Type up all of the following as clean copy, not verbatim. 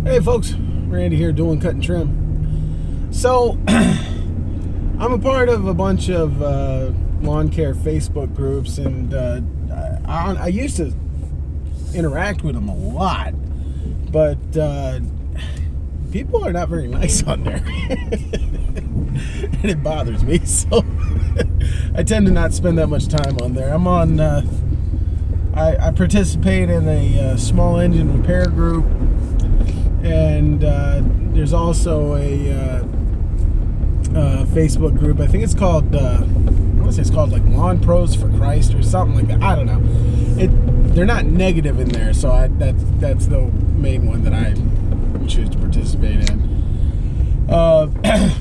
Hey folks, Randy here, Dulin Cut Trim. So, I'm a part of a bunch of lawn care Facebook groups, and I used to interact with them a lot, but people are not very nice on there. And it bothers me, so I tend to not spend that much time on there. I'm on, I participate in a small engine repair group, and there's also a Facebook group. I think it's called, I want to say it's called like Lawn Pros for Christ or something like that. I don't know. They're not negative in there, so that's the main one that I choose to participate in.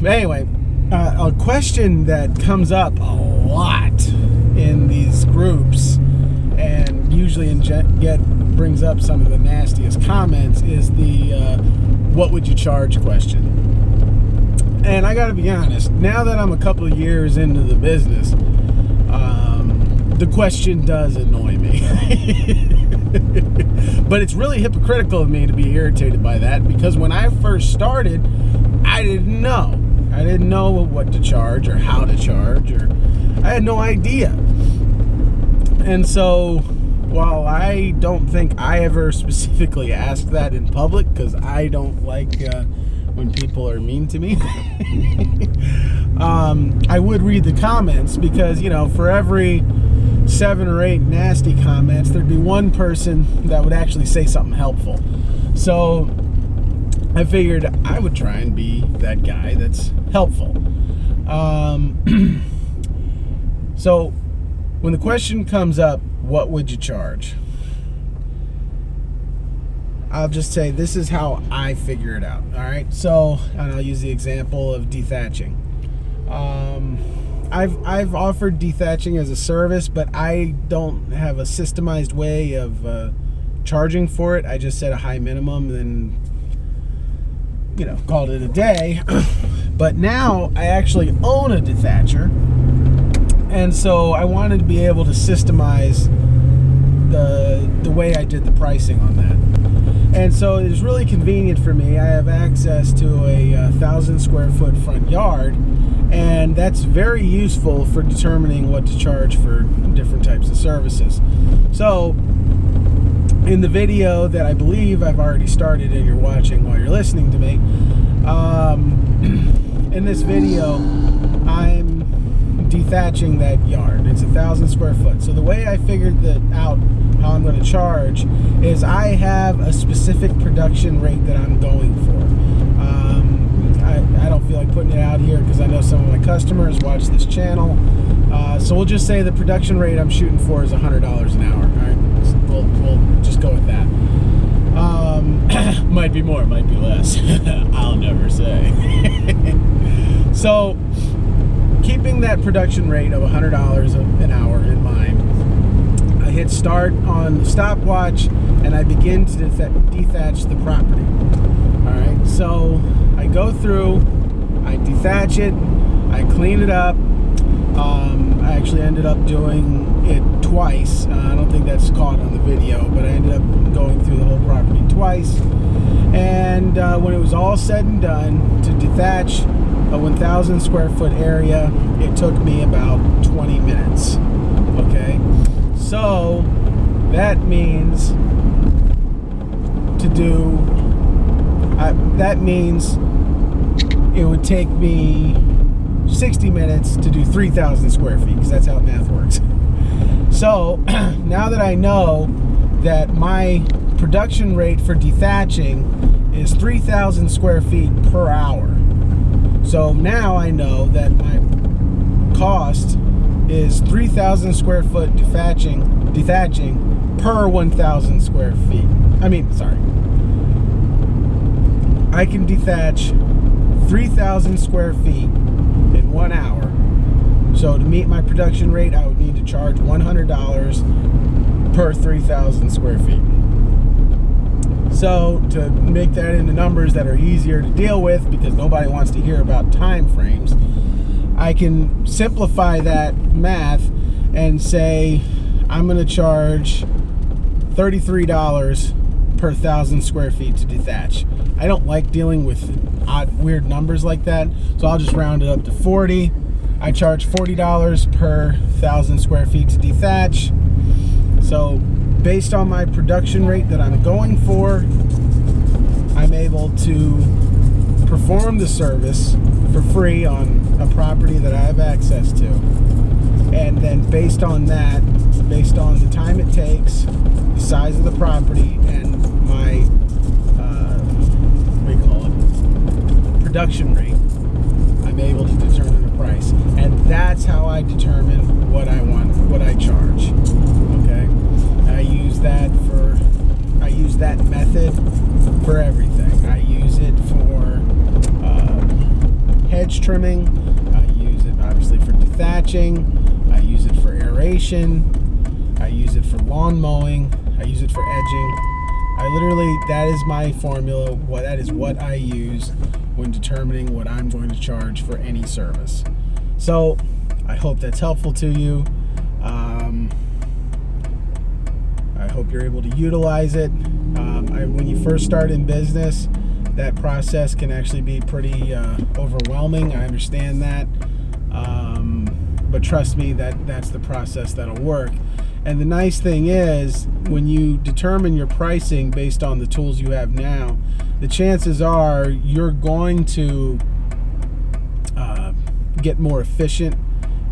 Anyway, a question that comes up a lot in these groups, and usually brings up some of the nastiest comments, is the what would you charge question. And I gotta be honest, now that I'm a couple of years into the business, the question does annoy me. But it's really hypocritical of me to be irritated by that, because when I first started, I didn't know. I didn't know what to charge or how to charge, or I had no idea. And so, while I don't think I ever specifically asked that in public, because I don't like when people are mean to me, I would read the comments, because, you know, for every 7 or 8 nasty comments, there'd be one person that would actually say something helpful. So I figured I would try and be that guy that's helpful. So when the question comes up, what would you charge? I'll just say this is how I figure it out. All right, so, and I'll use the example of dethatching. I've offered dethatching as a service, but I don't have a systemized way of charging for it. I just set a high minimum and, you know, called it a day. But now I actually own a dethatcher, and so I wanted to be able to systemize the way I did the pricing on that. And so it was really convenient for me. I have access to a 1,000 square foot front yard, and that's very useful for determining what to charge for different types of services. So in the video that I believe I've already started and you're watching while you're listening to me, in this video I'm dethatching that yard. It's 1,000 square foot. So the way I figured that out, how I'm going to charge, is I have a specific production rate that I'm going for. I don't feel like putting it out here because I know some of my customers watch this channel. So we'll just say the production rate I'm shooting for is $100 an hour. All right, we'll just go with that. Might be more, might be less. I'll never say. So, keeping that production rate of $100 an hour in mind, I hit start on the stopwatch and I begin to dethatch the property. Alright, so I go through, I dethatch it, I clean it up. I actually ended up doing it twice. I don't think that's caught on the video, but I ended up going through the whole property twice. And when it was all said and done, to dethatch a 1,000 square foot area, it took me about 20 minutes. Okay, so that means it would take me 60 minutes to do 3,000 square feet, because that's how math works. So now that I know that my production rate for dethatching is 3,000 square feet per hour, so now I know that my cost is 3,000 square foot dethatching per 1,000 square feet. I can dethatch 3,000 square feet in 1 hour. So to meet my production rate, I would need to charge $100 per 3,000 square feet. So to make that into numbers that are easier to deal with, because nobody wants to hear about time frames, I can simplify that math and say I'm going to charge $33 per 1,000 square feet to dethatch. I don't like dealing with odd, weird numbers like that, so I'll just round it up to 40. I charge $40 per 1,000 square feet to dethatch. So based on my production rate that I'm going for, I'm able to perform the service for free on a property that I have access to. And then based on that, based on the time it takes, the size of the property, and my what do you call it, production rate, I'm able to determine a price. And that's how I determine what I want, what I charge. Okay, I use that method for everything. I use it for hedge trimming. I use it obviously for dethatching. I use it for aeration. I use it for lawn mowing. I use it for edging. I literally, that is my formula. That is what I use when determining what I'm going to charge for any service. So I hope that's helpful to you. I hope you're able to utilize it. When you first start in business, that process can actually be pretty overwhelming. I understand that. But trust me, that's the process that'll work. And the nice thing is, when you determine your pricing based on the tools you have now, the chances are you're going to get more efficient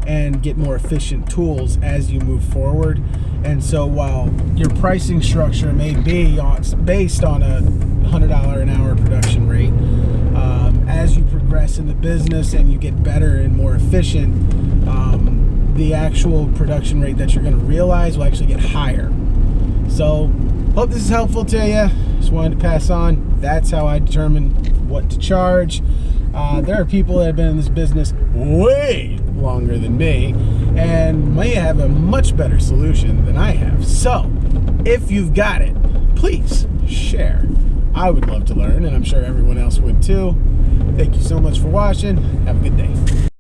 and get more efficient tools as you move forward. And so while your pricing structure may be based on a $100 an hour production rate, as you progress in the business and you get better and more efficient, the actual production rate that you're going to realize will actually get higher. So hope this is helpful to you. Just wanted to pass on. That's how I determine what to charge. There are people that have been in this business way longer than me and may have a much better solution than I have. So if you've got it, please share. I would love to learn, and I'm sure everyone else would too. Thank you so much for watching. Have a good day.